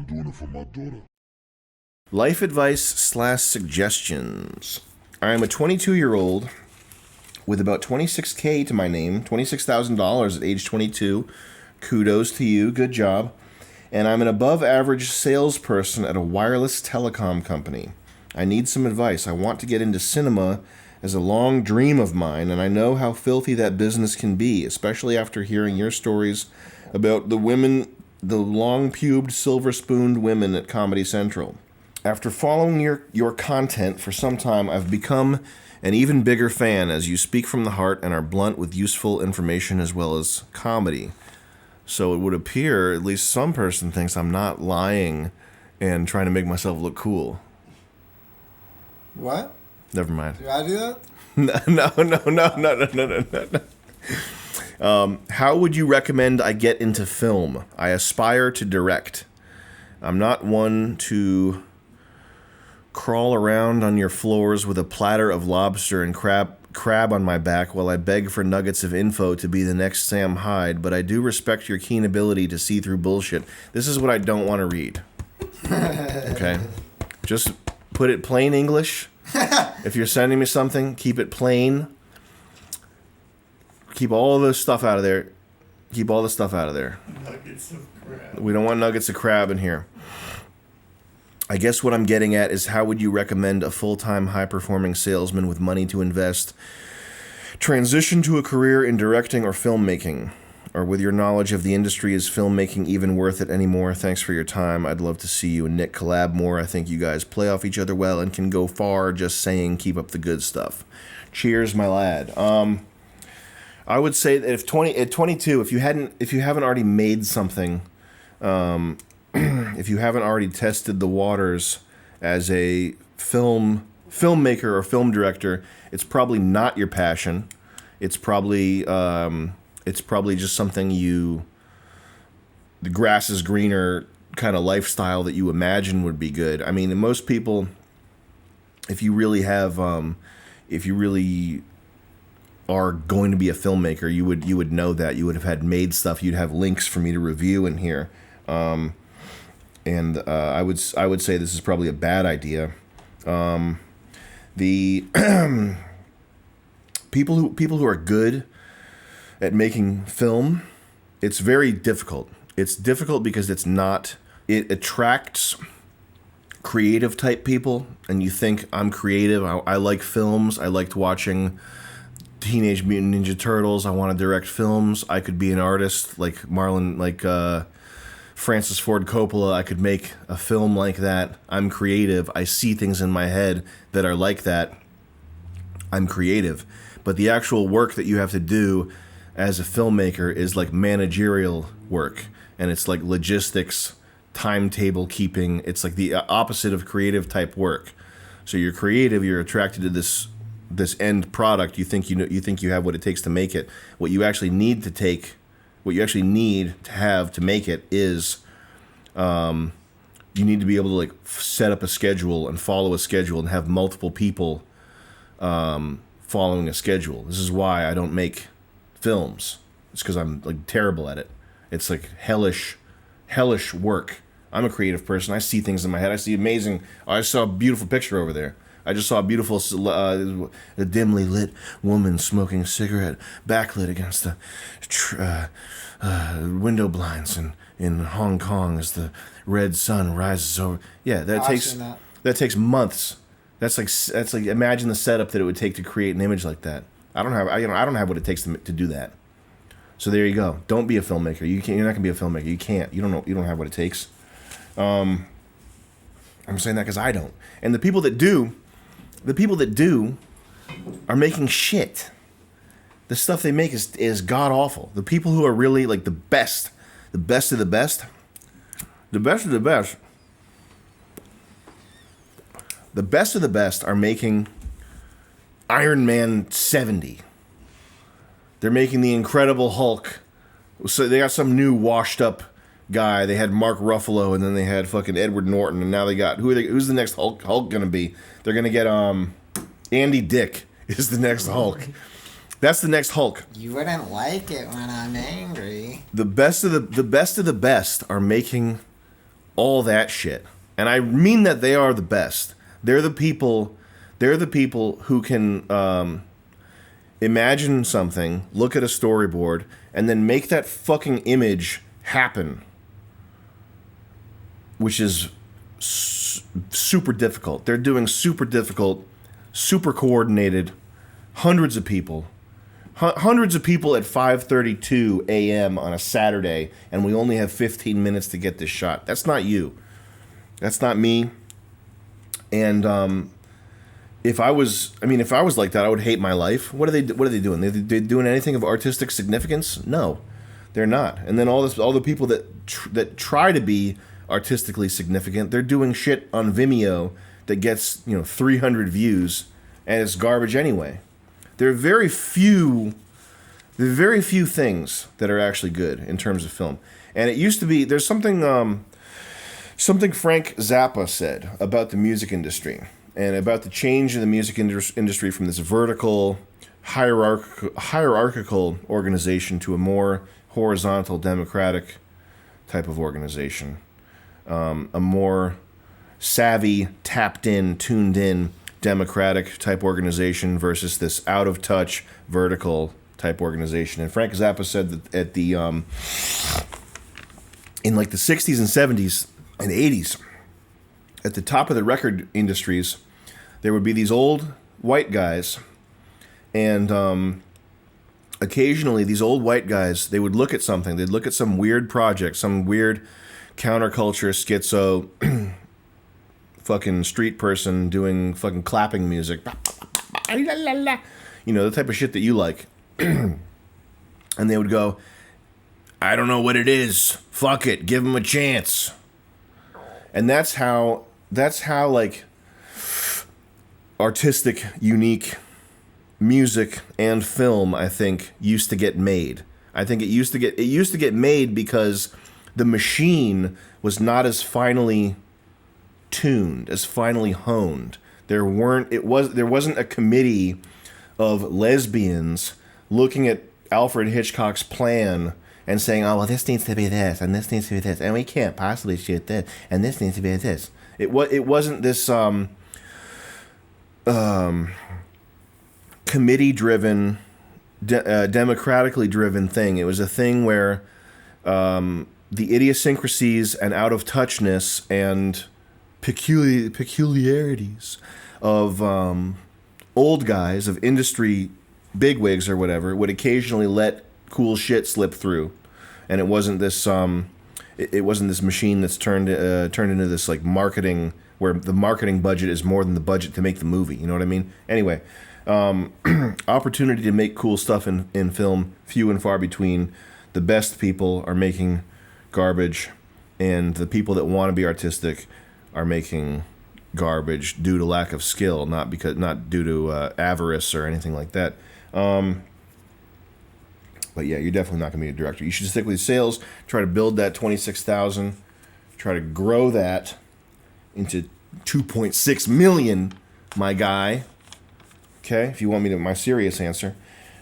I'm doing it for my daughter. Life advice / suggestions. I am a 22-year-old with about 26K to my name, $26,000 at age 22. Kudos to you, good job. And I'm an above-average salesperson at a wireless telecom company. I need some advice. I want to get into cinema as a long dream of mine, and I know how filthy that business can be, especially after hearing your stories about the women, the long-pubed, silver-spooned women at Comedy Central. After following your content for some time, I've become an even bigger fan as you speak from the heart and are blunt with useful information as well as comedy. So it would appear, at least some person thinks I'm not lying and trying to make myself look cool. What? Never mind. Did I do that? No. How would you recommend I get into film? I aspire to direct. I'm not one to crawl around on your floors with a platter of lobster and crab on my back while I beg for nuggets of info to be the next Sam Hyde, but I do respect your keen ability to see through bullshit. This is what I don't want to read. Okay? Just put it plain English. If you're sending me something, keep it plain. Keep all the stuff out of there. Keep all the stuff out of there. Nuggets of crab. We don't want nuggets of crab in here. I guess what I'm getting at is how would you recommend a full-time high-performing salesman with money to invest transition to a career in directing or filmmaking? Or with your knowledge of the industry, is filmmaking even worth it anymore? Thanks for your time. I'd love to see you and Nick collab more. I think you guys play off each other well and can go far. Just saying, keep up the good stuff. Cheers, my lad. I would say that at 22, if you haven't already made something, if you haven't already tested the waters as a filmmaker or film director, it's probably not your passion. It's probably just something the grass is greener kind of lifestyle that you imagine would be good. I mean, most people, if you really are going to be a filmmaker, you would know that. You would have had made stuff. You'd have links for me to review in here. And I would say this is probably a bad idea. The people who are good at making film, it's very difficult. It's difficult because it attracts creative type people, and you think, I'm creative, I like films, I liked watching Teenage Mutant Ninja Turtles, I want to direct films, I could be an artist like Francis Ford Coppola, I could make a film like that, I'm creative, I see things in my head that are like that, I'm creative. But the actual work that you have to do as a filmmaker is like managerial work, and it's like logistics, timetable keeping. It's like the opposite of creative type work. So you're creative, you're attracted to this end product. You think you have what it takes to make it. What you actually need to have to make it is you need to be able to like set up a schedule and follow a schedule and have multiple people following a schedule. This is why I don't make films. It's because I'm like terrible at it. It's like hellish work. I'm a creative person. I see things in my head. I saw a beautiful picture over there. I just saw a beautiful, a dimly lit woman smoking a cigarette, backlit against the window blinds in Hong Kong as the red sun rises over. Yeah, that takes months. That's like imagine the setup that it would take to create an image like that. I don't have what it takes to do that. So there you go. Don't be a filmmaker. You're not gonna be a filmmaker. You can't. You don't have what it takes. I'm saying that because I don't. And the people that do are making shit. The stuff they make is god awful. The people who are really like the best of the best of the best are making Iron Man 70. They're making the Incredible Hulk. So they got some new washed up guy. They had Mark Ruffalo, and then they had fucking Edward Norton, and now they got who's the next Hulk gonna be? They're gonna get Andy Dick is the next Hulk. That's the next Hulk. You wouldn't like it when I'm angry. The best of the best are making all that shit. And I mean that they are the best. They're the people who can imagine something, look at a storyboard, and then make that fucking image happen, which is super difficult. They're doing super difficult, super coordinated, hundreds of people at 5:32 a.m. on a Saturday, and we only have 15 minutes to get this shot. That's not you. That's not me. And if I was like that, I would hate my life. What are they doing? They doing anything of artistic significance? No, they're not. And then all the people that try to be artistically significant, they're doing shit on Vimeo that gets 300 views, and it's garbage anyway. There are very few things that are actually good in terms of film. And it used to be, there's something Frank Zappa said about the music industry and about the change in the music industry from this vertical, hierarchical organization to a more horizontal, democratic type of organization. A more savvy, tapped in, tuned in, democratic type organization versus this out of touch, vertical type organization. And Frank Zappa said that at the in like the 60s and 70s and 80s, at the top of the record industries, there would be these old white guys, and occasionally these old white guys, they would look at something, they'd look at some weird project, some weird counterculture, schizo, fucking street person doing fucking clapping music. The type of shit that you like. And they would go, I don't know what it is. Fuck it. Give him a chance. And that's how like artistic, unique music and film, I think, used to get made. I think it used to get made because the machine was not as finely tuned, as finely honed. There wasn't a committee of lesbians looking at Alfred Hitchcock's plan and saying, oh, well, this needs to be this, and this needs to be this, and we can't possibly shoot this, and this needs to be this. It wasn't this committee-driven, democratically driven thing. It was a thing where the idiosyncrasies and out-of-touchness and peculiarities of old guys, of industry bigwigs or whatever, would occasionally let cool shit slip through, and it wasn't this machine that's turned into this like marketing, where the marketing budget is more than the budget to make the movie. You know what I mean? Anyway, opportunity to make cool stuff in film, few and far between. The best people are making garbage, and the people that want to be artistic are making garbage due to lack of skill, not due to avarice or anything like that. But yeah, you're definitely not going to be a director. You should stick with sales, try to build that 26,000, try to grow that into 2.6 million, my guy. Okay, if you want me to, my serious answer.